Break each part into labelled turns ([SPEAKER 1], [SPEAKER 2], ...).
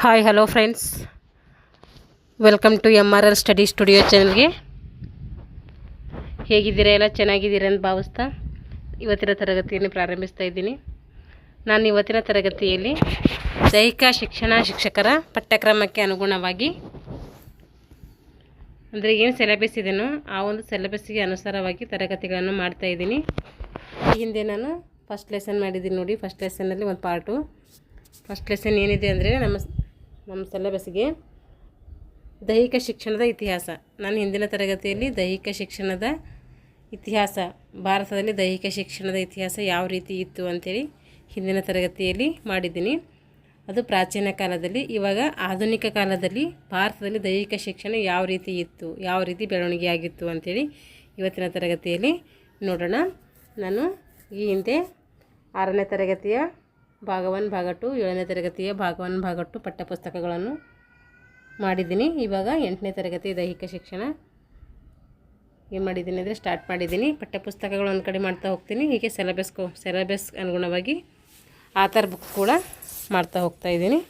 [SPEAKER 1] Hi hello friends, welcome to MRL study studio ಚಾನಲ್ಗೆ. ಹೇಗಿದ್ದೀರಾ? ಎಲ್ಲ ಚೆನ್ನಾಗಿದ್ದೀರಾ ಅಂತ ಭಾವಿಸ್ತಾ ಇವತ್ತಿನ ತರಗತಿಯನ್ನು ಪ್ರಾರಂಭಿಸ್ತಾ ಇದ್ದೀನಿ. ನಾನು ಇವತ್ತಿನ ತರಗತಿಯಲ್ಲಿ ದೈಹಿಕ ಶಿಕ್ಷಣ ಶಿಕ್ಷಕರ ಪಠ್ಯಕ್ರಮಕ್ಕೆ ಅನುಗುಣವಾಗಿ ಅಂದರೆ ಏನು ಸಿಲೆಬಸ್ ಇದೆಯೋ ಆ ಒಂದು ಸಿಲೆಬಸ್ಸಿಗೆ ಅನುಸಾರವಾಗಿ ತರಗತಿಗಳನ್ನು ಮಾಡ್ತಾಯಿದ್ದೀನಿ. ಈ ಹಿಂದೆ ನಾನು ಫಸ್ಟ್ ಲೆಸನ್ ಮಾಡಿದ್ದೀನಿ ನೋಡಿ. ಫಸ್ಟ್ ಲೆಸನ್ನಲ್ಲಿ ಒಂದು ಪಾರ್ಟು. ಫಸ್ಟ್ ಲೆಸನ್ ಏನಿದೆ ಅಂದರೆ ನಮ್ಮ ಸಿಲೆಬಸ್ಗೆ ದೈಹಿಕ ಶಿಕ್ಷಣದ ಇತಿಹಾಸ. ನಾನು ಹಿಂದಿನ ತರಗತಿಯಲ್ಲಿ ದೈಹಿಕ ಶಿಕ್ಷಣದ ಇತಿಹಾಸ, ಭಾರತದಲ್ಲಿ ದೈಹಿಕ ಶಿಕ್ಷಣದ ಇತಿಹಾಸ ಯಾವ ರೀತಿ ಇತ್ತು ಅಂಥೇಳಿ ಹಿಂದಿನ ತರಗತಿಯಲ್ಲಿ ಮಾಡಿದ್ದೀನಿ. ಅದು ಪ್ರಾಚೀನ ಕಾಲದಲ್ಲಿ. ಇವಾಗ ಆಧುನಿಕ ಕಾಲದಲ್ಲಿ ಭಾರತದಲ್ಲಿ ದೈಹಿಕ ಶಿಕ್ಷಣ ಯಾವ ರೀತಿ ಇತ್ತು, ಯಾವ ರೀತಿ ಬೆಳವಣಿಗೆ ಆಗಿತ್ತು ಅಂಥೇಳಿ ಇವತ್ತಿನ ತರಗತಿಯಲ್ಲಿ ನೋಡೋಣ. ನಾನು ಈ ಹಿಂದೆ 6ನೇ ತರಗತಿಯ ಭಾಗ 1 ಭಾಗ 2, 7ನೇ ತರಗತಿಯ ಭಾಗ 1 ಭಾಗ 2 ಪಠ್ಯಪುಸ್ತಕಗಳನ್ನು ಮಾಡಿದ್ದೀನಿ. ಇವಾಗ 8ನೇ ತರಗತಿ ದೈಹಿಕ ಶಿಕ್ಷಣ ಏನು ಮಾಡಿದ್ದೀನಿ ಅಂದರೆ ಸ್ಟಾರ್ಟ್ ಮಾಡಿದ್ದೀನಿ. ಪಠ್ಯಪುಸ್ತಕಗಳು ಒಂದು ಕಡೆ ಮಾಡ್ತಾ ಹೋಗ್ತೀನಿ. ಹೀಗೆ ಸಿಲೆಬಸ್ ಅನುಗುಣವಾಗಿ ಆಥರ್ ಬುಕ್ ಕೂಡ ಮಾಡ್ತಾ ಹೋಗ್ತಾ ಇದ್ದೀನಿ.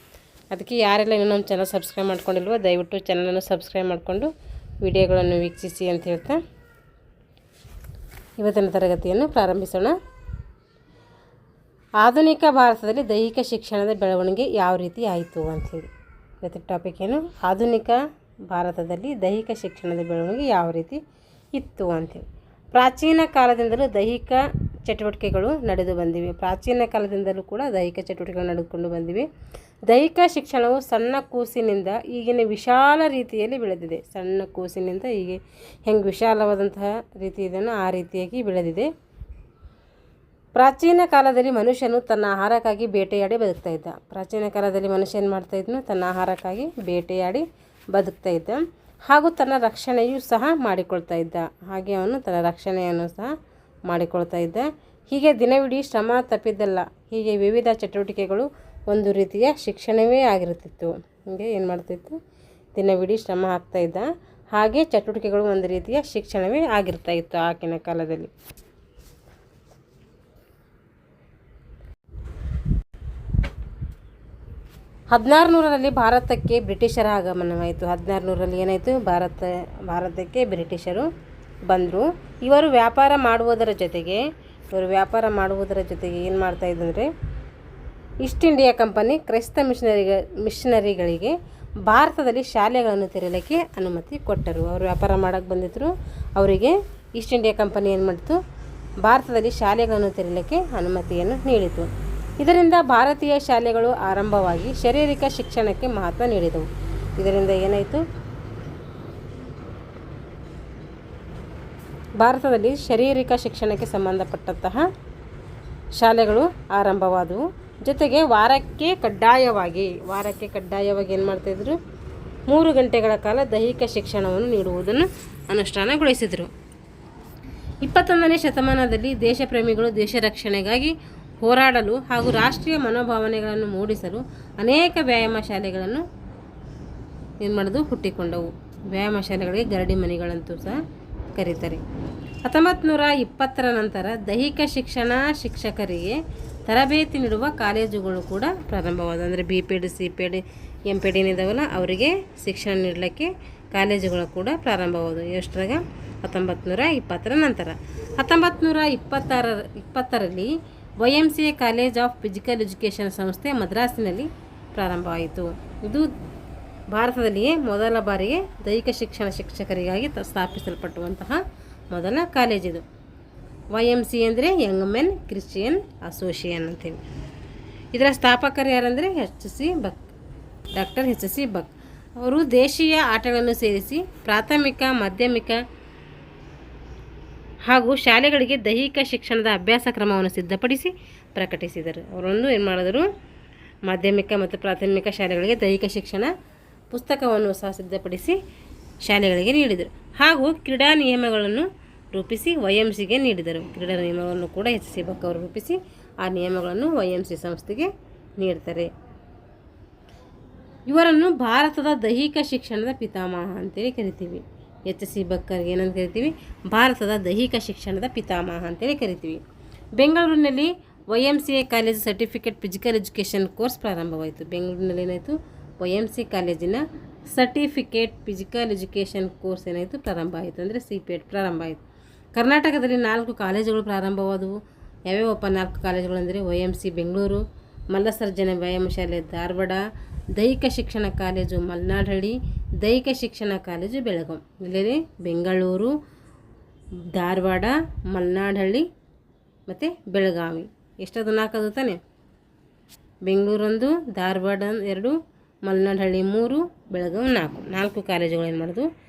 [SPEAKER 1] ಅದಕ್ಕೆ ಯಾರೆಲ್ಲ ಇನ್ನೂ ನಮ್ಮ ಚಾನಲ್ ಸಬ್ಸ್ಕ್ರೈಬ್ ಮಾಡ್ಕೊಂಡಿಲ್ವೋ ದಯವಿಟ್ಟು ಚಾನಲನ್ನು ಸಬ್ಸ್ಕ್ರೈಬ್ ಮಾಡಿಕೊಂಡು ವಿಡಿಯೋಗಳನ್ನು ವೀಕ್ಷಿಸಿ ಅಂತ ಹೇಳ್ತಾ ಇವತ್ತಿನ ತರಗತಿಯನ್ನು ಪ್ರಾರಂಭಿಸೋಣ. ಆಧುನಿಕ ಭಾರತದಲ್ಲಿ ದೈಹಿಕ ಶಿಕ್ಷಣದ ಬೆಳವಣಿಗೆ ಯಾವ ರೀತಿ ಆಯಿತು ಅಂಥೇಳಿ ಇವತ್ತಿನ ಟಾಪಿಕ್ ಏನು, ಆಧುನಿಕ ಭಾರತದಲ್ಲಿ ದೈಹಿಕ ಶಿಕ್ಷಣದ ಬೆಳವಣಿಗೆ ಯಾವ ರೀತಿ ಇತ್ತು ಅಂಥೇಳಿ. ಪ್ರಾಚೀನ ಕಾಲದಿಂದಲೂ ದೈಹಿಕ ಚಟುವಟಿಕೆಗಳು ನಡೆದು ಬಂದಿವೆ. ಪ್ರಾಚೀನ ಕಾಲದಿಂದಲೂ ಕೂಡ ದೈಹಿಕ ಚಟುವಟಿಕೆಗಳು ನಡೆದುಕೊಂಡು ಬಂದಿವೆ. ದೈಹಿಕ ಶಿಕ್ಷಣವು ಸಣ್ಣ ಕೂಸಿನಿಂದ ಈಗಿನ ವಿಶಾಲ ರೀತಿಯಲ್ಲಿ ಬೆಳೆದಿದೆ. ಸಣ್ಣ ಕೂಸಿನಿಂದ ಹೀಗೆ ಹೆಂಗೆ ವಿಶಾಲವಾದಂತಹ ರೀತಿ ಇದನ್ನು ಆ ರೀತಿಯಾಗಿ ಬೆಳೆದಿದೆ. ಪ್ರಾಚೀನ ಕಾಲದಲ್ಲಿ ಮನುಷ್ಯನು ತನ್ನ ಆಹಾರಕ್ಕಾಗಿ ಬೇಟೆಯಾಡಿ ಬದುಕ್ತಾ ಇದ್ದ. ಪ್ರಾಚೀನ ಕಾಲದಲ್ಲಿ ಮನುಷ್ಯ ಏನು ಮಾಡ್ತಾಯಿದ್ನು? ತನ್ನ ಆಹಾರಕ್ಕಾಗಿ ಬೇಟೆಯಾಡಿ ಬದುಕ್ತಾ ಇದ್ದ. ಹಾಗೂ ತನ್ನ ರಕ್ಷಣೆಯೂ ಸಹ ಮಾಡಿಕೊಳ್ತಾ ಇದ್ದ. ಹಾಗೆ ಅವನು ತನ್ನ ರಕ್ಷಣೆಯನ್ನು ಸಹ ಮಾಡಿಕೊಳ್ತಾ ಇದ್ದ. ಹೀಗೆ ದಿನವಿಡೀ ಶ್ರಮ ತಪ್ಪಿದ್ದಲ್ಲ. ಹೀಗೆ ವಿವಿಧ ಚಟುವಟಿಕೆಗಳು ಒಂದು ರೀತಿಯ ಶಿಕ್ಷಣವೇ ಆಗಿರುತ್ತಿತ್ತು. ಹೀಗೆ ಏನು ಮಾಡ್ತಿತ್ತು? ದಿನವಿಡೀ ಶ್ರಮ ಆಗ್ತಾ ಇದ್ದ. ಹಾಗೆ ಚಟುವಟಿಕೆಗಳು ಒಂದು ರೀತಿಯ ಶಿಕ್ಷಣವೇ ಆಗಿರ್ತಾ ಇತ್ತು ಆಗಿನ ಕಾಲದಲ್ಲಿ. 1600ರಲ್ಲಿ ಭಾರತಕ್ಕೆ ಬ್ರಿಟಿಷರ ಆಗಮನವಾಯಿತು. 1600ರಲ್ಲಿ ಏನಾಯಿತು? ಭಾರತಕ್ಕೆ ಬ್ರಿಟಿಷರು ಬಂದರು. ಇವರು ವ್ಯಾಪಾರ ಮಾಡುವುದರ ಜೊತೆಗೆ ಏನು ಮಾಡ್ತಾಯಿದ್ದಂದರೆ ಈಸ್ಟ್ ಇಂಡಿಯಾ ಕಂಪನಿ ಕ್ರೈಸ್ತ ಮಿಷನರಿಗಳಿಗೆ ಭಾರತದಲ್ಲಿ ಶಾಲೆಗಳನ್ನು ತೆರೆಯಲಿಕ್ಕೆ ಅನುಮತಿ ಕೊಟ್ಟರು. ಅವರು ವ್ಯಾಪಾರ ಮಾಡೋಕ್ಕೆ ಬಂದಿದ್ದರು. ಅವರಿಗೆ ಈಸ್ಟ್ ಇಂಡಿಯಾ ಕಂಪನಿ ಏನು ಮಾಡಿತು? ಭಾರತದಲ್ಲಿ ಶಾಲೆಗಳನ್ನು ತೆರೆಯಲಿಕ್ಕೆ ಅನುಮತಿಯನ್ನು ನೀಡಿತು. ಇದರಿಂದ ಭಾರತೀಯ ಶಾಲೆಗಳು ಆರಂಭವಾಗಿ ಶಾರೀರಿಕ ಶಿಕ್ಷಣಕ್ಕೆ ಮಹತ್ವ ನೀಡಿದವು. ಇದರಿಂದ ಏನಾಯಿತು? ಭಾರತದಲ್ಲಿ ಶಾರೀರಿಕ ಶಿಕ್ಷಣಕ್ಕೆ ಸಂಬಂಧಪಟ್ಟಂತಹ ಶಾಲೆಗಳು ಆರಂಭವಾದವು. ಜೊತೆಗೆ ವಾರಕ್ಕೆ ಕಡ್ಡಾಯವಾಗಿ ಏನು ಮಾಡ್ತಾಯಿದ್ರು? 3 ಗಂಟೆಗಳ ಕಾಲ ದೈಹಿಕ ಶಿಕ್ಷಣವನ್ನು ನೀಡುವುದನ್ನು ಅನುಷ್ಠಾನಗೊಳಿಸಿದರು. 21ನೇ ಶತಮಾನದಲ್ಲಿ ದೇಶಪ್ರೇಮಿಗಳು ದೇಶ ರಕ್ಷಣೆಗಾಗಿ ಹೋರಾಡಲು ಹಾಗೂ ರಾಷ್ಟ್ರೀಯ ಮನೋಭಾವನೆಗಳನ್ನು ಮೂಡಿಸಲು ಅನೇಕ ವ್ಯಾಯಾಮ ಶಾಲೆಗಳನ್ನು ಏನು ಮಾಡೋದು? ಹುಟ್ಟಿಕೊಂಡವು. ವ್ಯಾಯಾಮ ಶಾಲೆಗಳಿಗೆ ಗರಡಿ ಮನೆಗಳಂತೂ ಸಹ ಕರೀತಾರೆ. 1920ರ ನಂತರ ದೈಹಿಕ ಶಿಕ್ಷಣ ಶಿಕ್ಷಕರಿಗೆ ತರಬೇತಿ ನೀಡುವ ಕಾಲೇಜುಗಳು ಕೂಡ ಪ್ರಾರಂಭವಾದವು. ಅಂದರೆ BPED, CPED, MPED ಏನಿದಾವಲ್ಲ ಅವರಿಗೆ ಶಿಕ್ಷಣ ನೀಡಲಿಕ್ಕೆ ಕಾಲೇಜುಗಳು ಕೂಡ ಪ್ರಾರಂಭವಾದವು. ಎಷ್ಟರಾಗ? 1920ರ ನಂತರ. 1920ರಲ್ಲಿ YMCA college of physical education ಸಂಸ್ಥೆ ಮದ್ರಾಸಿನಲ್ಲಿ ಪ್ರಾರಂಭವಾಯಿತು. ಇದು ಭಾರತದಲ್ಲಿಯೇ ಮೊದಲ ಬಾರಿಗೆ ದೈಹಿಕ ಶಿಕ್ಷಣ ಶಿಕ್ಷಕರಿಗಾಗಿ ಸ್ಥಾಪಿಸಲ್ಪಟ್ಟುವಂತಹ ಮೊದಲ ಕಾಲೇಜಿದು. YMCA ಅಂದರೆ ಯಂಗ್ ಮೆನ್ ಕ್ರಿಶ್ಚಿಯನ್ ಅಸೋಸಿಯೇಷನ್ ಅಂತೇಳಿ. ಇದರ ಸ್ಥಾಪಕರು ಯಾರಂದರೆ ಡಾಕ್ಟರ್ HC ಬಕ್. ಅವರು ದೇಶೀಯ ಆಟಗಳನ್ನು ಸೇರಿಸಿ ಪ್ರಾಥಮಿಕ, ಮಾಧ್ಯಮಿಕ ಹಾಗೂ ಶಾಲೆಗಳಿಗೆ ದೈಹಿಕ ಶಿಕ್ಷಣದ ಅಭ್ಯಾಸ ಕ್ರಮವನ್ನು ಸಿದ್ಧಪಡಿಸಿ ಪ್ರಕಟಿಸಿದರು. ಅವರೊಂದು ಏನು ಮಾಡಿದರು? ಮಾಧ್ಯಮಿಕ ಮತ್ತು ಪ್ರಾಥಮಿಕ ಶಾಲೆಗಳಿಗೆ ದೈಹಿಕ ಶಿಕ್ಷಣ ಪುಸ್ತಕವನ್ನು ಸಹ ಸಿದ್ಧಪಡಿಸಿ ಶಾಲೆಗಳಿಗೆ ನೀಡಿದರು. ಹಾಗೂ ಕ್ರೀಡಾ ನಿಯಮಗಳನ್ನು ರೂಪಿಸಿ YMCಗೆ ನೀಡಿದರು. ಕ್ರೀಡಾ ನಿಯಮಗಳನ್ನು ಕೂಡ HC ಬಕ್ ಅವರು ರೂಪಿಸಿ ಆ ನಿಯಮಗಳನ್ನು YMC ಸಂಸ್ಥೆಗೆ ನೀಡ್ತಾರೆ. ಇವರನ್ನು ಭಾರತದ ದೈಹಿಕ ಶಿಕ್ಷಣದ ಪಿತಾಮಹ ಅಂತೇಳಿ ಕರಿತೀವಿ. HC ಬಕ್ಕರ್ಗೆ ಏನಂತ ಕರಿತೀವಿ? ಭಾರತದ ದೈಹಿಕ ಶಿಕ್ಷಣದ ಪಿತಾಮಹ ಅಂತೇಳಿ ಕರಿತೀವಿ. ಬೆಂಗಳೂರಿನಲ್ಲಿ YMCA college certificate physical education course ಪ್ರಾರಂಭವಾಯಿತು. ಬೆಂಗಳೂರಿನಲ್ಲಿ ಏನಾಯಿತು? YMC ಕಾಲೇಜಿನ ಸರ್ಟಿಫಿಕೇಟ್ ಫಿಸಿಕಲ್ ಎಜುಕೇಷನ್ ಕೋರ್ಸ್ ಏನಾಯಿತು ಪ್ರಾರಂಭ ಆಯಿತು, ಅಂದರೆ CPET ಪ್ರಾರಂಭ ಆಯಿತು. ಕರ್ನಾಟಕದಲ್ಲಿ 4 ಕಾಲೇಜುಗಳು ಪ್ರಾರಂಭವಾದವು. ಯಾವ್ಯಾವಪ್ಪ 4 ಕಾಲೇಜುಗಳು ಅಂದರೆ YMC ಬೆಂಗಳೂರು, ಮಲ್ಲಸರ್ಜನ ವ್ಯಾಯಾಮ ಶಾಲೆ ಧಾರವಾಡ, ದೈಹಿಕ ಶಿಕ್ಷಣ ಕಾಲೇಜು ಮಲ್ನಾಡಹಳ್ಳಿ, ದೈಹಿಕ ಶಿಕ್ಷಣ ಕಾಲೇಜು ಬೆಳಗಾವಿ. ಇಲ್ಲಿ ಬೆಂಗಳೂರು, ಧಾರವಾಡ, ಮಲ್ನಾಡಹಳ್ಳಿ ಮತ್ತು ಬೆಳಗಾವಿ. ಎಷ್ಟದು 4 ಅದು ತಾನೆ. ಬೆಂಗಳೂರೊಂದು, ಧಾರವಾಡ 2, ಮಲ್ನಾಡಹಳ್ಳಿ 3, ಬೆಳಗಾವಿ 4 ಕಾಲೇಜುಗಳು ಏನು ಮಾಡೋದು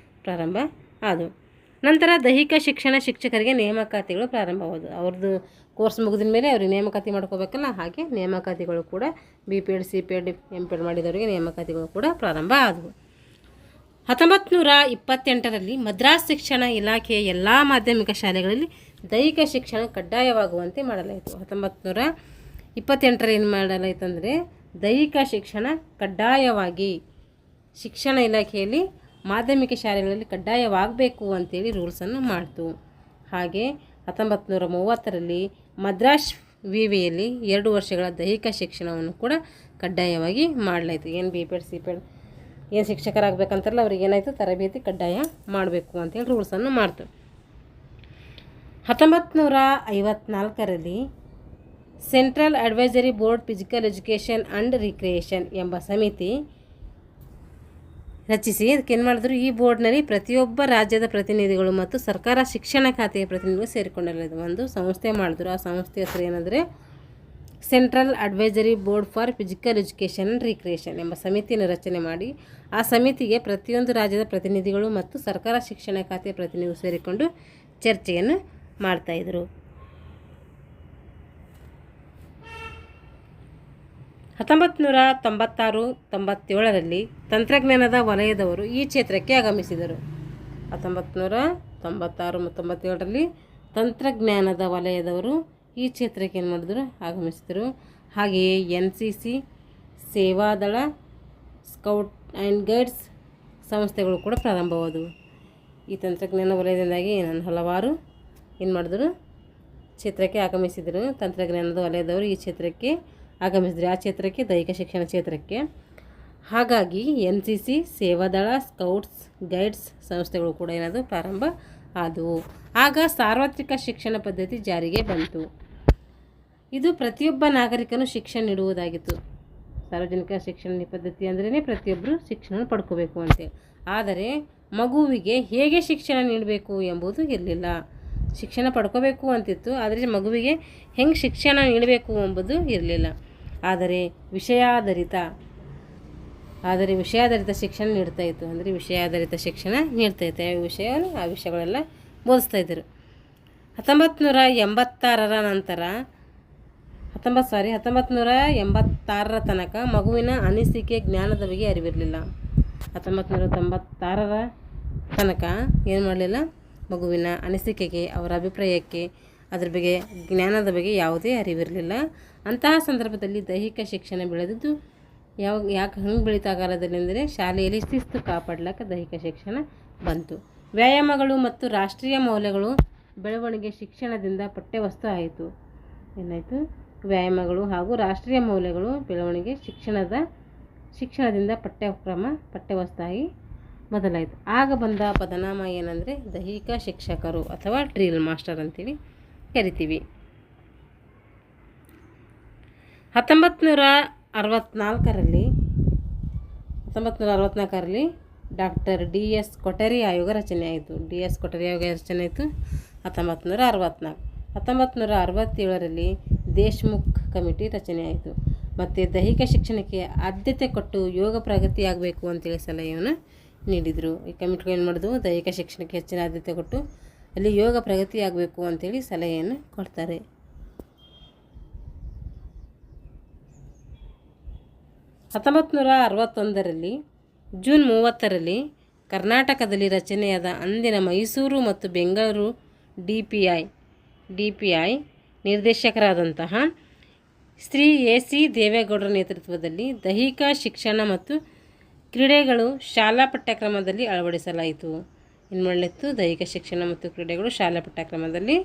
[SPEAKER 1] ಪ್ರಾರಂಭ ಆದವು. ನಂತರ ದೈಹಿಕ ಶಿಕ್ಷಣ ಶಿಕ್ಷಕರಿಗೆ ನೇಮಕಾತಿಗಳು ಪ್ರಾರಂಭವಾದವು. ಅವ್ರದ್ದು ಕೋರ್ಸ್ ಮುಗಿದ ಮೇಲೆ ಅವ್ರಿಗೆ ನೇಮಕಾತಿ ಮಾಡ್ಕೋಬೇಕಲ್ಲ, ಹಾಗೆ ನೇಮಕಾತಿಗಳು ಕೂಡ BPED CPED MPED ಮಾಡಿದವರಿಗೆ ನೇಮಕಾತಿಗಳು ಕೂಡ ಪ್ರಾರಂಭ ಆದವು. 1928ರಲ್ಲಿ ಮದ್ರಾಸ್ ಶಿಕ್ಷಣ ಇಲಾಖೆಯ ಎಲ್ಲ ಮಾಧ್ಯಮಿಕ ಶಾಲೆಗಳಲ್ಲಿ ದೈಹಿಕ ಶಿಕ್ಷಣ ಕಡ್ಡಾಯವಾಗುವಂತೆ ಮಾಡಲಾಯಿತು. 1928ರಲ್ಲಿ ಏನು ಮಾಡಲಾಯಿತು ಅಂದರೆ ದೈಹಿಕ ಶಿಕ್ಷಣ ಕಡ್ಡಾಯವಾಗಿ ಶಿಕ್ಷಣ ಇಲಾಖೆಯಲ್ಲಿ ಮಾಧ್ಯಮಿಕ ಶಾಲೆಗಳಲ್ಲಿ ಕಡ್ಡಾಯವಾಗಬೇಕು ಅಂತೇಳಿ ರೂಲ್ಸನ್ನು ಮಾಡ್ತು. ಹಾಗೆ 1930ರಲ್ಲಿ ಮದ್ರಾಸ್ ವಿವಿಯಲ್ಲಿ 2 ವರ್ಷಗಳ ದೈಹಿಕ ಶಿಕ್ಷಣವನ್ನು ಕೂಡ ಕಡ್ಡಾಯವಾಗಿ ಮಾಡಲಾಯಿತು. ಏನು BPED CPED ಏನು ಶಿಕ್ಷಕರಾಗಬೇಕಂತಾರಲ್ಲ ಅವ್ರಿಗೆ ಏನಾಯಿತು ತರಬೇತಿ ಕಡ್ಡಾಯ ಮಾಡಬೇಕು ಅಂತೇಳಿ ರೂಲ್ಸನ್ನು ಮಾಡ್ತು. 1954ರಲ್ಲಿ central advisory board physical education and recreation ಎಂಬ ಸಮಿತಿ ರಚಿಸಿ ಅದಕ್ಕೆ ಏನು ಮಾಡಿದ್ರು, ಈ ಬೋರ್ಡ್ನಲ್ಲಿ ಪ್ರತಿಯೊಬ್ಬ ರಾಜ್ಯದ ಪ್ರತಿನಿಧಿಗಳು ಮತ್ತು ಸರ್ಕಾರ ಶಿಕ್ಷಣ ಖಾತೆಯ ಪ್ರತಿನಿಧಿಗಳು ಸೇರಿಕೊಂಡಿರಲಿದ್ದು ಒಂದು ಸಂಸ್ಥೆ ಮಾಡಿದ್ರು. ಆ ಸಂಸ್ಥೆ ಹೆಸರು ಏನಂದರೆ central advisory board for physical education and recreation ಎಂಬ ಸಮಿತಿಯನ್ನು ರಚನೆ ಮಾಡಿ ಆ ಸಮಿತಿಗೆ ಪ್ರತಿಯೊಂದು ರಾಜ್ಯದ ಪ್ರತಿನಿಧಿಗಳು ಮತ್ತು ಸರ್ಕಾರ ಶಿಕ್ಷಣ ಖಾತೆಯ ಪ್ರತಿನಿಧಿಗಳು ಸೇರಿಕೊಂಡು ಚರ್ಚೆಯನ್ನು ಮಾಡ್ತಾಯಿದ್ರು. 1996-97ರಲ್ಲಿ ತಂತ್ರಜ್ಞಾನದ ವಲಯದವರು ಈ ಕ್ಷೇತ್ರಕ್ಕೆ ಆಗಮಿಸಿದರು. 1996-97ರಲ್ಲಿ ತಂತ್ರಜ್ಞಾನದ ವಲಯದವರು ಈ ಕ್ಷೇತ್ರಕ್ಕೆ ಏನು ಮಾಡಿದ್ರು ಆಗಮಿಸಿದರು. ಹಾಗೆಯೇ NCC, Sevadal, scout and guides ಸಂಸ್ಥೆಗಳು ಕೂಡ ಪ್ರಾರಂಭವಾದವು. ಈ ತಂತ್ರಜ್ಞಾನ ವಲಯದಿಂದಾಗಿ ಹಲವಾರು ಏನು ಮಾಡಿದ್ರು ಕ್ಷೇತ್ರಕ್ಕೆ ಆಗಮಿಸಿದರು. ತಂತ್ರಜ್ಞಾನದ ವಲಯದವರು ಈ ಕ್ಷೇತ್ರಕ್ಕೆ ಆಗಮಿಸಿದ್ರು. ಆ ಕ್ಷೇತ್ರಕ್ಕೆ ದೈಹಿಕ ಶಿಕ್ಷಣ ಕ್ಷೇತ್ರಕ್ಕೆ. ಹಾಗಾಗಿ NCC, ಸೇವಾದಳ, ಸ್ಕೌಟ್ಸ್ ಗೈಡ್ಸ್ ಸಂಸ್ಥೆಗಳು ಕೂಡ ಏನಾದರೂ ಪ್ರಾರಂಭ ಆದವು. ಆಗ ಸಾರ್ವತ್ರಿಕ ಶಿಕ್ಷಣ ಪದ್ಧತಿ ಜಾರಿಗೆ ಬಂತು. ಇದು ಪ್ರತಿಯೊಬ್ಬ ನಾಗರಿಕನು ಶಿಕ್ಷಣ ನೀಡುವುದಾಗಿತ್ತು. ಸಾರ್ವಜನಿಕ ಶಿಕ್ಷಣ ಪದ್ಧತಿ ಅಂದ್ರೇ ಪ್ರತಿಯೊಬ್ಬರು ಶಿಕ್ಷಣ ಪಡ್ಕೋಬೇಕು ಅಂತೇಳಿ. ಆದರೆ ಮಗುವಿಗೆ ಹೇಗೆ ಶಿಕ್ಷಣ ನೀಡಬೇಕು ಎಂಬುದು ಇರಲಿಲ್ಲ. ಶಿಕ್ಷಣ ಪಡ್ಕೋಬೇಕು ಅಂತಿತ್ತು, ಆದರೆ ಮಗುವಿಗೆ ಹೆಂಗೆ ಶಿಕ್ಷಣ ನೀಡಬೇಕು ಎಂಬುದು ಇರಲಿಲ್ಲ. ಆದರೆ ವಿಷಯಾಧಾರಿತ ಶಿಕ್ಷಣ ನೀಡ್ತಾಯಿತ್ತು. ಅಂದರೆ ವಿಷಯಾಧಾರಿತ ಶಿಕ್ಷಣ ನೀಡ್ತಾಯಿತ್ತು. ಯಾವ ವಿಷಯವನ್ನು ಆ ವಿಷಯಗಳೆಲ್ಲ ಬೋಧಿಸ್ತಾಯಿದ್ದರು. 1986ರ ತನಕ ಮಗುವಿನ ಅನಿಸಿಕೆ ಜ್ಞಾನದ ಬಗ್ಗೆ ಅರಿವಿರಲಿಲ್ಲ. 1996ರ ತನಕ ಏನು ಮಾಡಲಿಲ್ಲ, ಮಗುವಿನ ಅನಿಸಿಕೆಗೆ, ಅವರ ಅಭಿಪ್ರಾಯಕ್ಕೆ, ಅದ್ರ ಬಗ್ಗೆ ಜ್ಞಾನದ ಬಗ್ಗೆ ಯಾವುದೇ ಅರಿವಿರಲಿಲ್ಲ. ಅಂತಹ ಸಂದರ್ಭದಲ್ಲಿ ದೈಹಿಕ ಶಿಕ್ಷಣ ಬೆಳೆದಿದ್ದು ಯಾಕೆ ಹಂಗೆ ಬೆಳೀತಾ ಕಾಲದಲ್ಲಿ ಅಂದರೆ ಶಾಲೆಯಲ್ಲಿ ಶಿಸ್ತು ಕಾಪಾಡಲಿಕ್ಕೆ ದೈಹಿಕ ಶಿಕ್ಷಣ ಬಂತು. ವ್ಯಾಯಾಮಗಳು ಮತ್ತು ರಾಷ್ಟ್ರೀಯ ಮೌಲ್ಯಗಳು ಬೆಳವಣಿಗೆ ಶಿಕ್ಷಣದಿಂದ ಪಠ್ಯವಸ್ತು ಆಯಿತು. ಏನಾಯಿತು, ವ್ಯಾಯಾಮಗಳು ಹಾಗೂ ರಾಷ್ಟ್ರೀಯ ಮೌಲ್ಯಗಳು ಬೆಳವಣಿಗೆ ಶಿಕ್ಷಣದಿಂದ ಪಠ್ಯವಸ್ತಾಗಿ ಬದಲಾಯಿತು. ಆಗ ಬಂದ ಪರಿಣಾಮ ಏನಂದರೆ ದೈಹಿಕ ಶಿಕ್ಷಕರು ಅಥವಾ ಡ್ರಿಲ್ ಮಾಸ್ಟರ್ ಅಂತೇಳಿ ಕರಿತೀವಿ. 1964ರಲ್ಲಿ ಡಾಕ್ಟರ್ DS ಕೊಠಾರಿ ಆಯೋಗ ರಚನೆ ಆಯಿತು. 1964. 1967ರಲ್ಲಿ ದೇಶ್ಮುಖ್ ಕಮಿಟಿ ರಚನೆ ಆಯಿತು. ಮತ್ತು ದೈಹಿಕ ಶಿಕ್ಷಣಕ್ಕೆ ಆದ್ಯತೆ ಕೊಟ್ಟು ಯೋಗ ಪ್ರಗತಿಯಾಗಬೇಕು ಅಂತೇಳಿ ಸಲಹೆಯನ್ನು ನೀಡಿದರು. ಈ ಕಮಿಟಿಗಳು ಏನು ಮಾಡಿದ್ವು, ದೈಹಿಕ ಶಿಕ್ಷಣಕ್ಕೆ ಹೆಚ್ಚಿನ ಆದ್ಯತೆ ಕೊಟ್ಟು ಅಲ್ಲಿ ಯೋಗ ಪ್ರಗತಿಯಾಗಬೇಕು ಅಂತೇಳಿ ಸಲಹೆಯನ್ನು ಕೊಡ್ತಾರೆ. 1961ರಲ್ಲಿ ಜೂನ್ 30ರಲ್ಲಿ ಕರ್ನಾಟಕದಲ್ಲಿ ರಚನೆಯಾದ ಅಂದಿನ ಮೈಸೂರು ಮತ್ತು ಬೆಂಗಳೂರು DPI ನಿರ್ದೇಶಕರಾದಂತಹ ಶ್ರೀ AC ದೇವೇಗೌಡರ ನೇತೃತ್ವದಲ್ಲಿ ದೈಹಿಕ ಶಿಕ್ಷಣ ಮತ್ತು ಕ್ರೀಡೆಗಳು ಶಾಲಾ ಪಠ್ಯಕ್ರಮದಲ್ಲಿ ಅಳವಡಿಸಲಾಯಿತು. ಏನು ಮಾಡಲಿತ್ತು, ದೈಹಿಕ ಶಿಕ್ಷಣ ಮತ್ತು ಕ್ರೀಡೆಗಳು ಶಾಲಾ ಪಠ್ಯಕ್ರಮದಲ್ಲಿ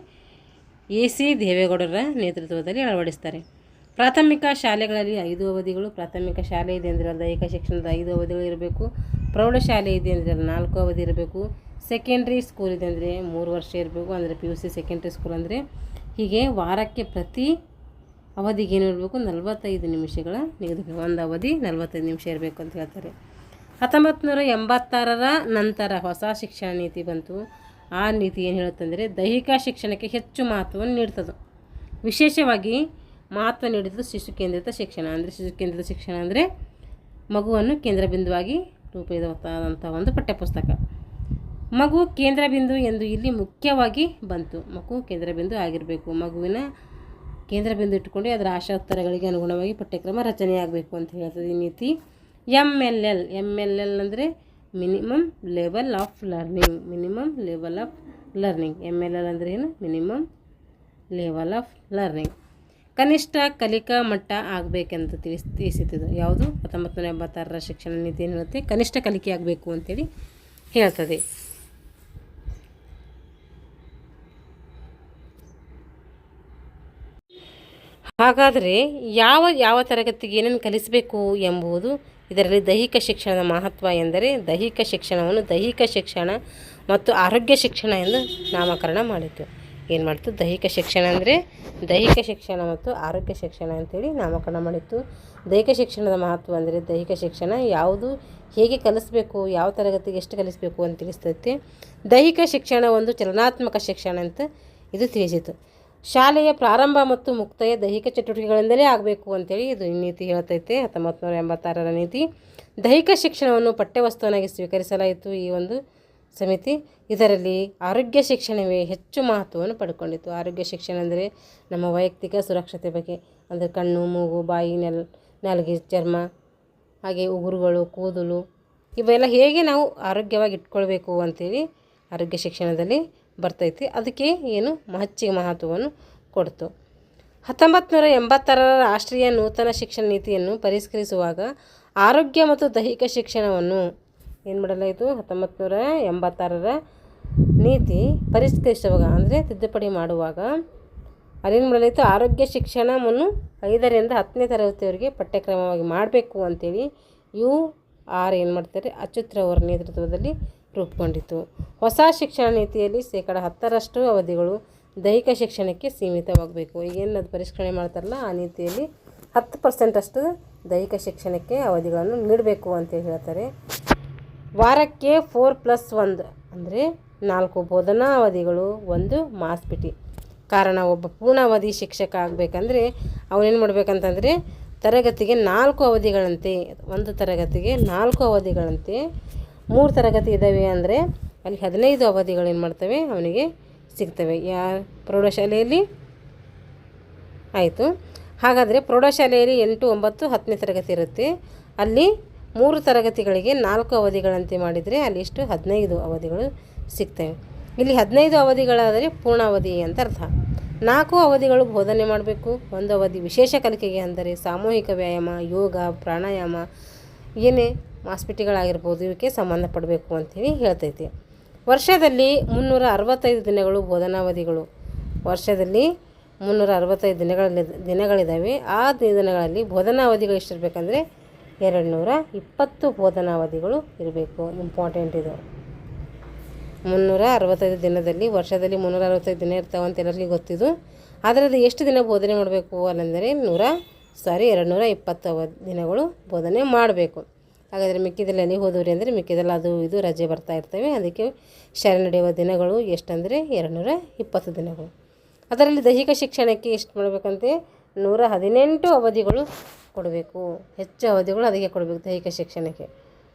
[SPEAKER 1] AC ದೇವೇಗೌಡರ ನೇತೃತ್ವದಲ್ಲಿ ಅಳವಡಿಸ್ತಾರೆ. ಪ್ರಾಥಮಿಕ ಶಾಲೆಗಳಲ್ಲಿ 5 ಅವಧಿಗಳು. ಪ್ರಾಥಮಿಕ ಶಾಲೆ ಇದೆ ಅಂದರೆ ದೈಹಿಕ ಶಿಕ್ಷಣದ 5 ಅವಧಿಗಳು ಇರಬೇಕು. ಪ್ರೌಢಶಾಲೆ ಇದೆ ಅಂದರೆ 4 ಅವಧಿ ಇರಬೇಕು. ಸೆಕೆಂಡ್ರಿ ಸ್ಕೂಲ್ ಇದೆ ಅಂದರೆ 3 ವರ್ಷ ಇರಬೇಕು, ಅಂದರೆ PUC ಸೆಕೆಂಡ್ರಿ ಸ್ಕೂಲ್ ಅಂದರೆ. ಹೀಗೆ ವಾರಕ್ಕೆ ಪ್ರತಿ ಅವಧಿಗೆ ಏನು ಇರಬೇಕು, 45 ನಿಮಿಷಗಳ ನಿಗದಿ. ಒಂದು ಅವಧಿ 45 ನಿಮಿಷ ಇರಬೇಕು ಅಂತ ಹೇಳ್ತಾರೆ. 1986ರ ನಂತರ ಹೊಸ ಶಿಕ್ಷಣ ನೀತಿ ಬಂತು. ಆ ನೀತಿ ಏನು ಹೇಳುತ್ತಂದರೆ ದೈಹಿಕ ಶಿಕ್ಷಣಕ್ಕೆ ಹೆಚ್ಚು ಮಹತ್ವವನ್ನು ನೀಡ್ತದೆ. ವಿಶೇಷವಾಗಿ ಮಹತ್ವ ನೀಡಿದ್ದು ಶಿಶು ಕೇಂದ್ರಿತ ಶಿಕ್ಷಣ. ಅಂದರೆ ಶಿಶು ಕೇಂದ್ರಿತ ಶಿಕ್ಷಣ ಅಂದರೆ ಮಗುವನ್ನು ಕೇಂದ್ರ ಬಿಂದುವಾಗಿ ರೂಪಿಸಿದಂಥ ಒಂದು ಪಠ್ಯಪುಸ್ತಕ. ಮಗು ಕೇಂದ್ರ ಬಿಂದು ಎಂದು ಇಲ್ಲಿ ಮುಖ್ಯವಾಗಿ ಬಂತು. ಮಗು ಕೇಂದ್ರ ಬಿಂದು ಆಗಿರಬೇಕು. ಮಗುವಿನ ಕೇಂದ್ರ ಬಿಂದು ಇಟ್ಟುಕೊಂಡು ಅದರ ಆಶೋತ್ತರಗಳಿಗೆ ಅನುಗುಣವಾಗಿ ಪಠ್ಯಕ್ರಮ ರಚನೆಯಾಗಬೇಕು ಅಂತ ಹೇಳ್ತದೆ ಈ ನೀತಿ. MLL ಅಂದರೆ minimum level of learning. Minimum level of learning. MLL ಅಂದರೆ ಏನು? Minimum level of learning. ಕನಿಷ್ಠ ಕಲಿಕಾ ಮಟ್ಟ ಆಗಬೇಕಂತ ತಿಳಿಸಿದ್ದು ಯಾವುದು? 1986ರ ಶಿಕ್ಷಣ ನೀತಿ ಏನು ಹೇಳುತ್ತೆ? ಕನಿಷ್ಠ ಕಲಿಕೆ ಆಗಬೇಕು ಅಂತೇಳಿ ಹೇಳ್ತದೆ. ಹಾಗಾದರೆ ಯಾವ ತರಗತಿಗೆ ಏನೇನು ಕಲಿಸಬೇಕು ಎಂಬುದು ಇದರಲ್ಲಿ ದೈಹಿಕ ಶಿಕ್ಷಣದ ಮಹತ್ವ ಎಂದರೆ ದೈಹಿಕ ಶಿಕ್ಷಣವನ್ನು ದೈಹಿಕ ಶಿಕ್ಷಣ ಮತ್ತು ಆರೋಗ್ಯ ಶಿಕ್ಷಣ ಎಂದು ನಾಮಕರಣ ಮಾಡಿತು. ಏನು ಮಾಡ್ತು? ದೈಹಿಕ ಶಿಕ್ಷಣ ಅಂದರೆ ದೈಹಿಕ ಶಿಕ್ಷಣ ಮತ್ತು ಆರೋಗ್ಯ ಶಿಕ್ಷಣ ಅಂತೇಳಿ ನಾಮಕರಣ ಮಾಡಿತ್ತು. ದೈಹಿಕ ಶಿಕ್ಷಣದ ಮಹತ್ವ ಅಂದರೆ ದೈಹಿಕ ಶಿಕ್ಷಣ ಯಾವುದು, ಹೇಗೆ ಕಲಿಸಬೇಕು, ಯಾವ ತರಗತಿಗೆ ಎಷ್ಟು ಕಲಿಸಬೇಕು ಅಂತ ತಿಳಿಸ್ತೈತೆ. ದೈಹಿಕ ಶಿಕ್ಷಣ ಒಂದು ಚಲನಾತ್ಮಕ ಶಿಕ್ಷಣ ಅಂತ ಇದು ತಿಳಿಸಿತು. ಶಾಲೆಯ ಪ್ರಾರಂಭ ಮತ್ತು ಮುಕ್ತಾಯ ದೈಹಿಕ ಚಟುವಟಿಕೆಗಳಿಂದಲೇ ಆಗಬೇಕು ಅಂತೇಳಿ ಇದು ನೀತಿ ಹೇಳ್ತೈತೆ. 1986ರ ನೀತಿ. ದೈಹಿಕ ಶಿಕ್ಷಣವನ್ನು ಪಠ್ಯವಸ್ತುವನ್ನಾಗಿ ಸ್ವೀಕರಿಸಲಾಯಿತು ಈ ಒಂದು ಸಮಿತಿ. ಇದರಲ್ಲಿ ಆರೋಗ್ಯ ಶಿಕ್ಷಣವೇ ಹೆಚ್ಚು ಮಹತ್ವವನ್ನು ಪಡ್ಕೊಂಡಿತ್ತು. ಆರೋಗ್ಯ ಶಿಕ್ಷಣ ಅಂದರೆ ನಮ್ಮ ವೈಯಕ್ತಿಕ ಸುರಕ್ಷತೆ ಬಗ್ಗೆ, ಅಂದರೆ ಕಣ್ಣು, ಮೂಗು, ಬಾಯಿ, ನಾಲಿಗೆ, ಚರ್ಮ, ಹಾಗೆ ಉಗುರುಗಳು, ಕೂದಲು, ಇವೆಲ್ಲ ಹೇಗೆ ನಾವು ಆರೋಗ್ಯವಾಗಿ ಇಟ್ಕೊಳ್ಬೇಕು ಅಂತೇಳಿ ಆರೋಗ್ಯ ಶಿಕ್ಷಣದಲ್ಲಿ ಬರ್ತೈತಿ. ಅದಕ್ಕೆ ಏನು ಹೆಚ್ಚಿಗೆ ಮಹತ್ವವನ್ನು ಕೊಡ್ತು. 1986ರ ರಾಷ್ಟ್ರೀಯ ನೂತನ ಶಿಕ್ಷಣ ನೀತಿಯನ್ನು ಪರಿಷ್ಕರಿಸುವಾಗ ಆರೋಗ್ಯ ಮತ್ತು ದೈಹಿಕ ಶಿಕ್ಷಣವನ್ನು ಏನು ಮಾಡಲಾಯಿತು? 1986ರ ನೀತಿ ಪರಿಷ್ಕರಿಸುವಾಗ ಅಂದರೆ ತಿದ್ದುಪಡಿ ಮಾಡುವಾಗ ಅಲ್ಲೇನು ಮಾಡಲಾಯಿತು? ಆರೋಗ್ಯ ಶಿಕ್ಷಣವನ್ನು 5ರಿಂದ 10ನೇ ತರಗತಿಯವರೆಗೆ ಪಠ್ಯಕ್ರಮವಾಗಿ ಮಾಡಬೇಕು ಅಂತೇಳಿ UR ಏನು ಮಾಡ್ತಾರೆ? ಅಚ್ಯುತ್ರವರ ನೇತೃತ್ವದಲ್ಲಿ ರೂಪುಗೊಂಡಿತು. ಹೊಸ ಶಿಕ್ಷಣ ನೀತಿಯಲ್ಲಿ 10% ಅವಧಿಗಳು ದೈಹಿಕ ಶಿಕ್ಷಣಕ್ಕೆ ಸೀಮಿತವಾಗಬೇಕು. ಈಗೇನು ಅದು ಪರಿಷ್ಕರಣೆ ಮಾಡ್ತಾರಲ್ಲ ಆ ನೀತಿಯಲ್ಲಿ 10% ಅಷ್ಟು ದೈಹಿಕ ಶಿಕ್ಷಣಕ್ಕೆ ಅವಧಿಗಳನ್ನು ನೀಡಬೇಕು ಅಂತೇಳಿ ಹೇಳ್ತಾರೆ. ವಾರಕ್ಕೆ 4+1 ಅಂದರೆ 4 ಬೋಧನಾ ಅವಧಿಗಳು, 1 ಮಾಸ್ ಪಿಟಿ. ಕಾರಣ ಒಬ್ಬ ಪೂರ್ಣಾವಧಿ ಶಿಕ್ಷಕ ಆಗಬೇಕಂದ್ರೆ ಅವನೇನು ಮಾಡಬೇಕಂತಂದರೆ ತರಗತಿಗೆ 4 ಅವಧಿಗಳಂತೆ, ಒಂದು ತರಗತಿಗೆ 4 ಅವಧಿಗಳಂತೆ. 3 ತರಗತಿ ಇದ್ದಾವೆ ಅಂದರೆ ಅಲ್ಲಿ 15 ಅವಧಿಗಳು ಏನು ಮಾಡ್ತವೆ ಅವನಿಗೆ ಸಿಗ್ತವೆ. ಪ್ರೌಢಶಾಲೆಯಲ್ಲಿ ಆಯಿತು. ಹಾಗಾದರೆ ಪ್ರೌಢಶಾಲೆಯಲ್ಲಿ 8, 9, 10ನೇ ತರಗತಿ ಇರುತ್ತೆ. ಅಲ್ಲಿ 3 ತರಗತಿಗಳಿಗೆ 4 ಅವಧಿಗಳಂತೆ ಮಾಡಿದರೆ ಅಲ್ಲಿ ಎಷ್ಟು? 15 ಅವಧಿಗಳು ಸಿಗ್ತವೆ. ಇಲ್ಲಿ 15 ಅವಧಿಗಳಾದರೆ ಪೂರ್ಣಾವಧಿ ಅಂತ ಅರ್ಥ. 4 ಅವಧಿಗಳು ಬೋಧನೆ ಮಾಡಬೇಕು. 1 ಅವಧಿ ವಿಶೇಷ ಕಲಿಕೆಗೆ, ಅಂದರೆ ಸಾಮೂಹಿಕ ವ್ಯಾಯಾಮ, ಯೋಗ, ಪ್ರಾಣಾಯಾಮ, ಏನೇ ಮಾಸ್ಪಿಟಿಗಳಾಗಿರ್ಬೋದು ಇವಕ್ಕೆ ಸಂಬಂಧಪಡಬೇಕು ಅಂಥೇಳಿ ಹೇಳ್ತೈತಿ. ವರ್ಷದಲ್ಲಿ 365 ದಿನಗಳು ಬೋಧನಾವಧಿಗಳು. ವರ್ಷದಲ್ಲಿ 365 ದಿನಗಳಿದ್ದಾವೆ. ಆ ದಿನಗಳಲ್ಲಿ ಬೋಧನಾವಧಿಗಳು ಎಷ್ಟಿರಬೇಕಂದ್ರೆ 220 ಬೋಧನಾವಧಿಗಳು ಇರಬೇಕು. ಇಂಪಾರ್ಟೆಂಟ್ ಇದು. 365 ದಿನದಲ್ಲಿ, ವರ್ಷದಲ್ಲಿ 365 ದಿನ ಇರ್ತಾವಂತ ಎಲ್ಲರಿಗೂ ಗೊತ್ತಿದ್ದು. ಆದರೆ ಅದು ಎಷ್ಟು ದಿನ ಬೋಧನೆ ಮಾಡಬೇಕು ಅಲ್ಲಂದರೆ 220 ದಿನಗಳು ಬೋಧನೆ ಮಾಡಬೇಕು. ಹಾಗಾದರೆ ಮಿಕ್ಕಿದಲ್ಲಿ ಅಲ್ಲಿ ಹೋದವ್ರಿ ಅಂದರೆ ಮಿಕ್ಕಿದೆಲ್ಲ ಅದು ಇದು ರಜೆ ಬರ್ತಾ ಇರ್ತವೆ. ಅದಕ್ಕೆ ಶಾಲೆ ನಡೆಯುವ ದಿನಗಳು ಎಷ್ಟಂದರೆ 220 ದಿನಗಳು. ಅದರಲ್ಲಿ ದೈಹಿಕ ಶಿಕ್ಷಣಕ್ಕೆ ಎಷ್ಟು ಮಾಡಬೇಕಂತೆ? 118 ಅವಧಿಗಳು ಕೊಡಬೇಕು. ಹೆಚ್ಚು ಅವಧಿಗಳು ಅದಕ್ಕೆ ಕೊಡಬೇಕು ದೈಹಿಕ ಶಿಕ್ಷಣಕ್ಕೆ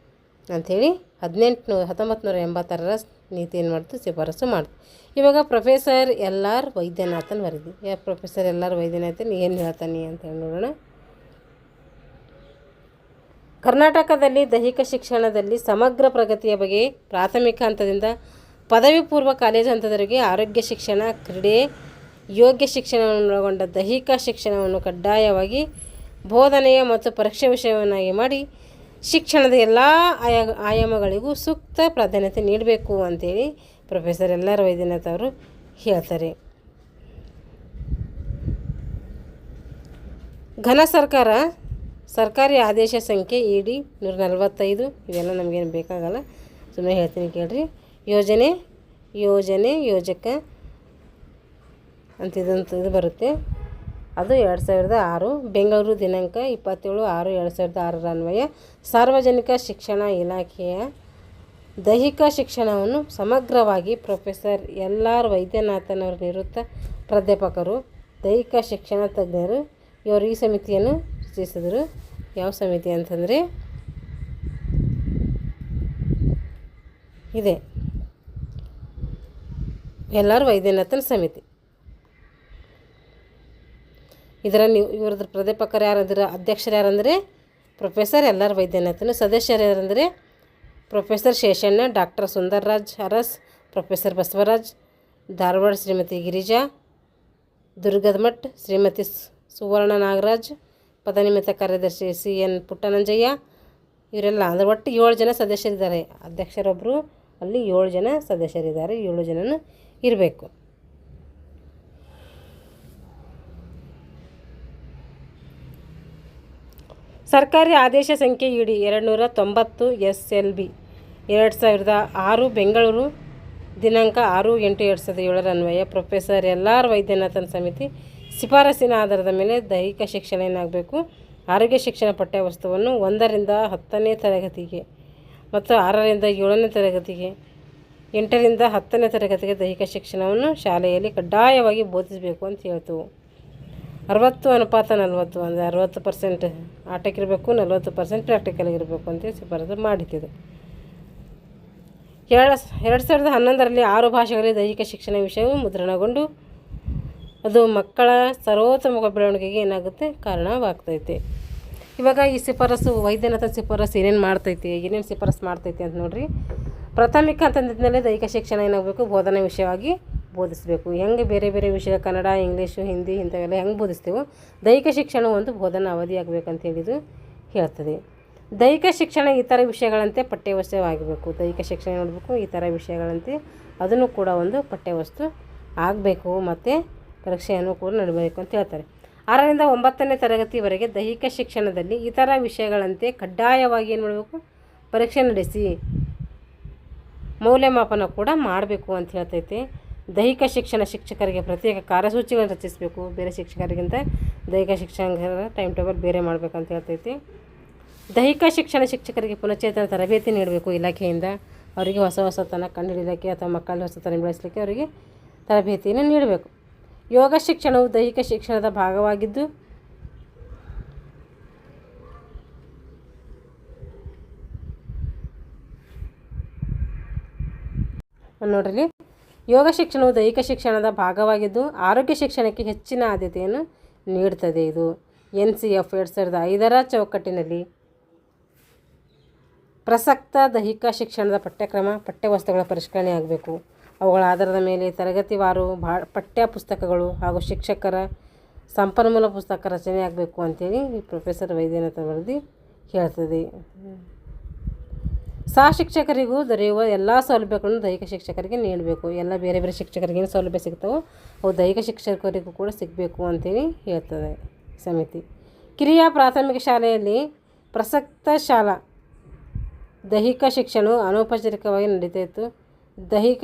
[SPEAKER 1] ಅಂಥೇಳಿ 1986ರ ನೀತಿ ಏನು ಮಾಡ್ತು? ಶಿಫಾರಸು ಮಾಡ್ತು. ಇವಾಗ ಪ್ರೊಫೆಸರ್ LR ವೈದ್ಯನಾಥನ್ ವರದಿ. ಪ್ರೊಫೆಸರ್ LR ವೈದ್ಯನಾಥನ್ ಏನು ಹೇಳ್ತಾನೆ ಅಂತ ಹೇಳಿ ನೋಡೋಣ. ಕರ್ನಾಟಕದಲ್ಲಿ ದೈಹಿಕ ಶಿಕ್ಷಣದಲ್ಲಿ ಸಮಗ್ರ ಪ್ರಗತಿಯ ಬಗ್ಗೆ ಪ್ರಾಥಮಿಕ ಹಂತದಿಂದ ಪದವಿ ಪೂರ್ವ ಕಾಲೇಜು ಹಂತದವರೆಗೆ ಆರೋಗ್ಯ ಶಿಕ್ಷಣ, ಕ್ರೀಡೆ, ಯೋಗ್ಯ ಶಿಕ್ಷಣವನ್ನು ಒಳಗೊಂಡ ದೈಹಿಕ ಶಿಕ್ಷಣವನ್ನು ಕಡ್ಡಾಯವಾಗಿ ಬೋಧನೆಯ ಮತ್ತು ಪರೀಕ್ಷೆ ವಿಷಯವನ್ನಾಗಿ ಮಾಡಿ ಶಿಕ್ಷಣದ ಎಲ್ಲ ಆಯಾಮಗಳಿಗೂ ಸೂಕ್ತ ಪ್ರಾಧಾನ್ಯತೆ ನೀಡಬೇಕು ಅಂತೇಳಿ ಪ್ರೊಫೆಸರ್ LR ವೈದ್ಯನಾಥ್ ಅವರು ಹೇಳ್ತಾರೆ. ಘನ ಸರ್ಕಾರ ಸರ್ಕಾರಿ ಆದೇಶ ಸಂಖ್ಯೆ ED 145 ಇವೆಲ್ಲ ನಮಗೇನು ಬೇಕಾಗಲ್ಲ, ಸುಮ್ಮನೆ ಹೇಳ್ತೀನಿ ಕೇಳ್ರಿ. ಯೋಜಕ ಅಂತ ಇದು ಬರುತ್ತೆ. ಅದು 2006 ಬೆಂಗಳೂರು ದಿನಾಂಕ 27/6/2006 ಅನ್ವಯ ಸಾರ್ವಜನಿಕ ಶಿಕ್ಷಣ ಇಲಾಖೆಯ ದೈಹಿಕ ಶಿಕ್ಷಣವನ್ನು ಸಮಗ್ರವಾಗಿ ಪ್ರೊಫೆಸರ್ LR ವೈದ್ಯನಾಥನ್ ಅವರು ನಿವೃತ್ತ ಪ್ರಾಧ್ಯಾಪಕರು, ದೈಹಿಕ ಶಿಕ್ಷಣ ತಜ್ಞರು ಇವರು ಈ ಸಮಿತಿಯನ್ನು ರಚಿಸಿದರು. ಯಾವ ಸಮಿತಿ ಅಂತಂದರೆ ಇದೆ LR ವೈದ್ಯನಾಥನ್ ಸಮಿತಿ. ಇವ್ರದ್ದು ಪ್ರಾಧ್ಯಾಪಕರು ಯಾರಂದ್ರೆ ಅಧ್ಯಕ್ಷರು ಯಾರಂದರೆ ಪ್ರೊಫೆಸರ್ LR ವೈದ್ಯನಾಥನ್. ಸದಸ್ಯರು ಯಾರಂದರೆ professor Seshanna, doctor Sundarraj Aras, professor Basavaraj, Dharwad Shrimati Girija, Durgadmath Shrimati Suvarna Nagaraj, ಪದನಿಮಿತ್ತ ಕಾರ್ಯದರ್ಶಿ CN ಪುಟ್ಟನಂಜಯ್ಯ. ಇವರೆಲ್ಲ ಅಂದರೆ ಒಟ್ಟು 7 ಜನ ಸದಸ್ಯರಿದ್ದಾರೆ. ಅಧ್ಯಕ್ಷರೊಬ್ಬರು, ಅಲ್ಲಿ 7 ಜನ ಸದಸ್ಯರಿದ್ದಾರೆ. 7 ಜನನೂ ಇರಬೇಕು. ಸರ್ಕಾರಿ ಆದೇಶ ಸಂಖ್ಯೆ ED 290 SLB 2006 ಬೆಂಗಳೂರು ದಿನಾಂಕ 6/8/2007 ಅನ್ವಯ ಪ್ರೊಫೆಸರ್ LR ವೈದ್ಯನಾಥನ್ ಸಮಿತಿ ಶಿಫಾರಸಿನ ಆಧಾರದ ಮೇಲೆ ದೈಹಿಕ ಶಿಕ್ಷಣ ಏನಾಗಬೇಕು, ಆರೋಗ್ಯ ಶಿಕ್ಷಣ ಪಠ್ಯವಸ್ತುವನ್ನು 1ರಿಂದ 10ನೇ ತರಗತಿಗೆ ಮತ್ತು 6ರಿಂದ 7ನೇ ತರಗತಿಗೆ, 8ರಿಂದ 10ನೇ ತರಗತಿಗೆ ದೈಹಿಕ ಶಿಕ್ಷಣವನ್ನು ಶಾಲೆಯಲ್ಲಿ ಕಡ್ಡಾಯವಾಗಿ ಬೋಧಿಸಬೇಕು ಅಂತ ಹೇಳ್ತೇವೆ. 60:40 ಅಂದರೆ 60% ಆಟಕ್ಕಿರಬೇಕು, 40% ಪ್ರಾಕ್ಟಿಕಲ್ ಇರಬೇಕು ಅಂತ ಶಿಫಾರಸು ಮಾಡಿದ್ದಿದೆ. 2011ರಲ್ಲಿ 6 ಭಾಷೆಗಳಲ್ಲಿ ದೈಹಿಕ ಶಿಕ್ಷಣ ವಿಷಯವು ಮುದ್ರಣಗೊಂಡು ಅದು ಮಕ್ಕಳ ಸರ್ವೋತ್ತಮ ಬೆಳವಣಿಗೆಗೆ ಏನಾಗುತ್ತೆ ಕಾರಣವಾಗ್ತೈತೆ. ಇವಾಗ ಈ ಶಿಫಾರಸು ವೈದ್ಯನಾಥನ್ ಶಿಫಾರಸು ಏನೇನು ಶಿಫಾರಸು ಮಾಡ್ತೈತಿ ಅಂತ ನೋಡ್ರಿ. ಪ್ರಾಥಮಿಕ ಹಂತದಿಂದಲೇ ದೈಹಿಕ ಶಿಕ್ಷಣ ಏನಾಗಬೇಕು, ಬೋಧನಾ ವಿಷಯವಾಗಿ ಬೋಧಿಸಬೇಕು. ಹೆಂಗೆ ಬೇರೆ ಬೇರೆ ವಿಷಯ ಕನ್ನಡ, ಇಂಗ್ಲೀಷು, ಹಿಂದಿ ಇಂಥವೆಲ್ಲ ಹೆಂಗೆ ಬೋಧಿಸ್ತೇವೋ ದೈಹಿಕ ಶಿಕ್ಷಣ ಒಂದು ಬೋಧನಾ ಅವಧಿ ಆಗಬೇಕಂತ ಹೇಳಿದು ಹೇಳ್ತದೆ. ದೈಹಿಕ ಶಿಕ್ಷಣ ಇತರ ವಿಷಯಗಳಂತೆ ಪಠ್ಯವಸ್ತುವಾಗಬೇಕು. ದೈಹಿಕ ಶಿಕ್ಷಣ ನೋಡಬೇಕು ಇತರ ವಿಷಯಗಳಂತೆ ಅದನ್ನು ಕೂಡ ಒಂದು ಪಠ್ಯವಸ್ತು ಆಗಬೇಕು ಮತ್ತು ಪರೀಕ್ಷೆಯನ್ನು ಕೂಡ ನಡೆಯಬೇಕು ಅಂತ ಹೇಳ್ತಾರೆ. 6ರಿಂದ 9ನೇ ತರಗತಿವರೆಗೆ ದೈಹಿಕ ಶಿಕ್ಷಣದಲ್ಲಿ ಇತರ ವಿಷಯಗಳಂತೆ ಕಡ್ಡಾಯವಾಗಿ ಏನು ಮಾಡಬೇಕು, ಪರೀಕ್ಷೆ ನಡೆಸಿ ಮೌಲ್ಯಮಾಪನ ಕೂಡ ಮಾಡಬೇಕು ಅಂತ ಹೇಳ್ತೈತೆ. ದೈಹಿಕ ಶಿಕ್ಷಣ ಶಿಕ್ಷಕರಿಗೆ ಪ್ರತ್ಯೇಕ ಕಾರ್ಯಸೂಚಿಗಳನ್ನು ರಚಿಸಬೇಕು. ಬೇರೆ ಶಿಕ್ಷಕರಿಗಿಂತ ದೈಹಿಕ ಶಿಕ್ಷಕರ ಟೈಮ್ ಟೇಬಲ್ ಬೇರೆ ಮಾಡಬೇಕಂತ ಹೇಳ್ತೈತಿ. ದೈಹಿಕ ಶಿಕ್ಷಣ ಶಿಕ್ಷಕರಿಗೆ ಪುನಶ್ಚೇತನ ತರಬೇತಿ ನೀಡಬೇಕು ಇಲಾಖೆಯಿಂದ. ಅವರಿಗೆ ಹೊಸತನ ಕಂಡುಹಿಡಿಯಲಿಕ್ಕೆ ಅಥವಾ ಮಕ್ಕಳಲ್ಲಿ ಹೊಸತನ ಬೆಳೆಸಲಿಕ್ಕೆ ಅವರಿಗೆ ತರಬೇತಿಯನ್ನು ನೀಡಬೇಕು. ಯೋಗ ಶಿಕ್ಷಣವು ದೈಹಿಕ ಶಿಕ್ಷಣದ ಭಾಗವಾಗಿದ್ದು ನೋಡ್ರಿ, ಯೋಗ ಶಿಕ್ಷಣವು ದೈಹಿಕ ಶಿಕ್ಷಣದ ಭಾಗವಾಗಿದ್ದು ಆರೋಗ್ಯ ಶಿಕ್ಷಣಕ್ಕೆ ಹೆಚ್ಚಿನ ಆದ್ಯತೆಯನ್ನು ನೀಡುತ್ತದೆ. ಇದು NCF 2005ರ ಚೌಕಟ್ಟಿನಲ್ಲಿ ಪ್ರಸಕ್ತ ದೈಹಿಕ ಶಿಕ್ಷಣದ ಪಠ್ಯವಸ್ತುಗಳ ಪರಿಷ್ಕರಣೆ ಆಗಬೇಕು. ಅವುಗಳ ಆಧಾರದ ಮೇಲೆ ತರಗತಿವಾರು ಪಠ್ಯ ಪುಸ್ತಕಗಳು ಹಾಗೂ ಶಿಕ್ಷಕರ ಸಂಪನ್ಮೂಲ ಪುಸ್ತಕ ರಚನೆ ಆಗಬೇಕು ಅಂತೇಳಿ ಈ ಪ್ರೊಫೆಸರ್ ವೈದ್ಯನಾಥನ್ ವರದಿ ಹೇಳ್ತದೆ. ಶಿಕ್ಷಕರಿಗೂ ದೊರೆಯುವ ಎಲ್ಲ ಸೌಲಭ್ಯಗಳನ್ನು ದೈಹಿಕ ಶಿಕ್ಷಕರಿಗೆ ನೀಡಬೇಕು. ಎಲ್ಲ ಬೇರೆ ಬೇರೆ ಶಿಕ್ಷಕರಿಗೆ ಏನು ಸೌಲಭ್ಯ ಸಿಗ್ತಾವೋ ಅವು ದೈಹಿಕ ಶಿಕ್ಷಕರಿಗೂ ಕೂಡ ಸಿಗಬೇಕು ಅಂತೇಳಿ ಹೇಳ್ತದೆ ಸಮಿತಿ. ಕಿರಿಯ ಪ್ರಾಥಮಿಕ ಶಾಲೆಯಲ್ಲಿ ಪ್ರಸಕ್ತ ಶಾಲಾ ದೈಹಿಕ ಶಿಕ್ಷಣವು ಅನೌಪಚಾರಿಕವಾಗಿ ನಡೀತಾ ಇತ್ತು. ದೈಹಿಕ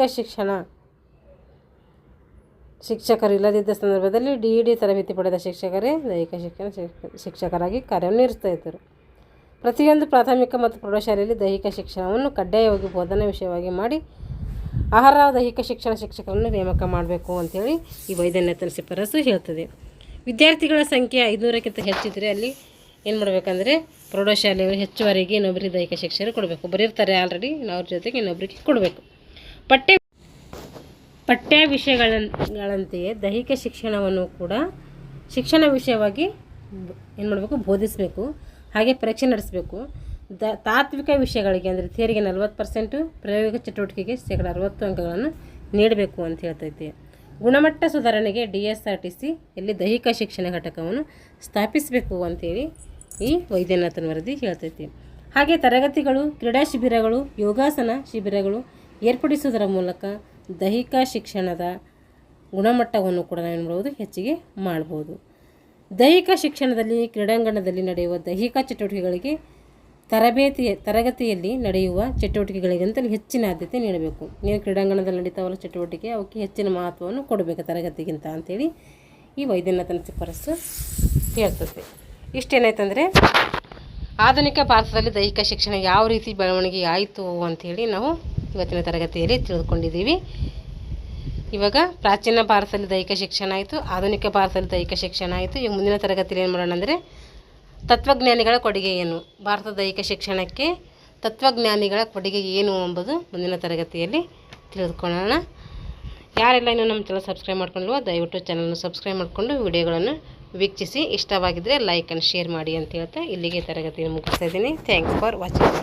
[SPEAKER 1] ಶಿಕ್ಷಕರು ಇಲ್ಲದಿದ್ದ ಸಂದರ್ಭದಲ್ಲಿ DED ತರಬೇತಿ ಪಡೆದ ಶಿಕ್ಷಕರೇ ದೈಹಿಕ ಶಿಕ್ಷಕರಾಗಿ ಕಾರ್ಯನಿರ್ವಹಿಸ್ತಾ ಇದ್ದರು. ಪ್ರತಿಯೊಂದು ಪ್ರಾಥಮಿಕ ಮತ್ತು ಪ್ರೌಢಶಾಲೆಯಲ್ಲಿ ದೈಹಿಕ ಶಿಕ್ಷಣವನ್ನು ಕಡ್ಡಾಯವಾಗಿ ಬೋಧನಾ ವಿಷಯವಾಗಿ ಮಾಡಿ ಆಹಾರ ದೈಹಿಕ ಶಿಕ್ಷಣ ಶಿಕ್ಷಕರನ್ನು ನೇಮಕ ಮಾಡಬೇಕು ಅಂಥೇಳಿ ಈ ವೈದ್ಯನಾಥನ್ ಶಿಫಾರಸು ಹೇಳ್ತದೆ. ವಿದ್ಯಾರ್ಥಿಗಳ ಸಂಖ್ಯೆ 500ಕ್ಕಿಂತ ಹೆಚ್ಚಿದ್ರೆ ಅಲ್ಲಿ ಏನು ಮಾಡಬೇಕಂದ್ರೆ ಪ್ರೌಢಶಾಲೆಯಲ್ಲಿ ಹೆಚ್ಚುವರಿಗೆ ಇನ್ನೊಬ್ಬರಿಗೆ ದೈಹಿಕ ಶಿಕ್ಷಣ ಕೊಡಬೇಕು. ಬರೀರ್ತಾರೆ ಆಲ್ರೆಡಿ, ಅವ್ರ ಜೊತೆಗೆ ಇನ್ನೊಬ್ಬರಿಗೆ ಕೊಡಬೇಕು. ಪಠ್ಯ ವಿಷಯಗಳಂತೆಯೇ ದೈಹಿಕ ಶಿಕ್ಷಣವನ್ನು ಕೂಡ ಶಿಕ್ಷಣ ವಿಷಯವಾಗಿ ಏನು ಮಾಡಬೇಕು, ಬೋಧಿಸಬೇಕು. ಹಾಗೆ ಪರೀಕ್ಷೆ ನಡೆಸಬೇಕು. ತಾತ್ವಿಕ ವಿಷಯಗಳಿಗೆ ಅಂದರೆ ಥಿಯರಿಗೆ 40%, ಪ್ರಾಯೋಗಿಕ ಚಟುವಟಿಕೆಗೆ 60 ಅಂಕಗಳನ್ನು ನೀಡಬೇಕು ಅಂತ ಹೇಳ್ತೈತಿ. ಗುಣಮಟ್ಟ ಸುಧಾರಣೆಗೆ DSRTC ಇಲ್ಲಿ ದೈಹಿಕ ಶಿಕ್ಷಣ ಘಟಕವನ್ನು ಸ್ಥಾಪಿಸಬೇಕು ಅಂತೇಳಿ ಈ ವೈದ್ಯನಾಥನ್ ವರದಿ ಹೇಳ್ತೈತಿ. ಹಾಗೆ ತರಗತಿಗಳು, ಕ್ರೀಡಾ ಶಿಬಿರಗಳು, ಯೋಗಾಸನ ಶಿಬಿರಗಳು ಏರ್ಪಡಿಸುವುದರ ಮೂಲಕ ದೈಹಿಕ ಶಿಕ್ಷಣದ ಗುಣಮಟ್ಟವನ್ನು ಕೂಡ ನಾವು ಏನು ಮಾಡ್ಬೋದು, ಹೆಚ್ಚಿಗೆ ಮಾಡ್ಬೋದು. ದೈಹಿಕ ಶಿಕ್ಷಣದಲ್ಲಿ ಕ್ರೀಡಾಂಗಣದಲ್ಲಿ ನಡೆಯುವ ದೈಹಿಕ ಚಟುವಟಿಕೆಗಳಿಗೆ ತರಗತಿಯಲ್ಲಿ ನಡೆಯುವ ಚಟುವಟಿಕೆಗಳಿಗಿಂತಲೂ ಹೆಚ್ಚಿನ ಆದ್ಯತೆ ನೀಡಬೇಕು. ಏನು ಕ್ರೀಡಾಂಗಣದಲ್ಲಿ ನಡೀತಾವಲ್ಲ ಚಟುವಟಿಕೆ ಅವಕ್ಕೆ ಹೆಚ್ಚಿನ ಮಹತ್ವವನ್ನು ಕೊಡಬೇಕು ತರಗತಿಗಿಂತ ಅಂಥೇಳಿ ಈ ವೈದ್ಯನಾಥನ ಶಿಫಾರಸು ಹೇಳ್ತದೆ. ಇಷ್ಟೇನಾಯ್ತಂದರೆ ಆಧುನಿಕ ಭಾರತದಲ್ಲಿ ದೈಹಿಕ ಶಿಕ್ಷಣ ಯಾವ ರೀತಿ ಬೆಳವಣಿಗೆ ಆಯಿತು ಅಂಥೇಳಿ ನಾವು ಇವತ್ತಿನ ತರಗತಿಯಲ್ಲಿ ತಿಳಿದುಕೊಂಡಿದ್ದೀವಿ. ಇವಾಗ ಪ್ರಾಚೀನ ಭಾರತದಲ್ಲಿ ದೈಹಿಕ ಶಿಕ್ಷಣ ಆಯಿತು, ಆಧುನಿಕ ಭಾರತದಲ್ಲಿ ದೈಹಿಕ ಶಿಕ್ಷಣ ಆಯಿತು. ಈಗ ಮುಂದಿನ ತರಗತಿಯಲ್ಲಿ ಏನು ಮಾಡೋಣ ಅಂದರೆ ತತ್ವಜ್ಞಾನಿಗಳ ಕೊಡುಗೆ ಏನು, ಭಾರತದ ದೈಹಿಕ ಶಿಕ್ಷಣಕ್ಕೆ ತತ್ವಜ್ಞಾನಿಗಳ ಕೊಡುಗೆ ಏನು ಎಂಬುದು ಮುಂದಿನ ತರಗತಿಯಲ್ಲಿ ತಿಳಿದುಕೊಳ್ಳೋಣ. ಯಾರೆಲ್ಲ ಇನ್ನೂ ನಮ್ಮ ಚಾನಲ್ ಸಬ್ಸ್ಕ್ರೈಬ್ ಮಾಡ್ಕೊಂಡ್ವೋ ದಯವಿಟ್ಟು ಚಾನಲ್ನ ಸಬ್ಸ್ಕ್ರೈಬ್ ಮಾಡಿಕೊಂಡು ವಿಡಿಯೋಗಳನ್ನು ವೀಕ್ಷಿಸಿ. ಇಷ್ಟವಾಗಿದ್ದರೆ ಲೈಕ್ ಆ್ಯಂಡ್ ಶೇರ್ ಮಾಡಿ ಅಂತ ಹೇಳ್ತಾ ಇಲ್ಲಿಗೆ ತರಗತಿಯನ್ನು ಮುಗಿಸ್ತಾ ಇದ್ದೀನಿ. Thanks for watching.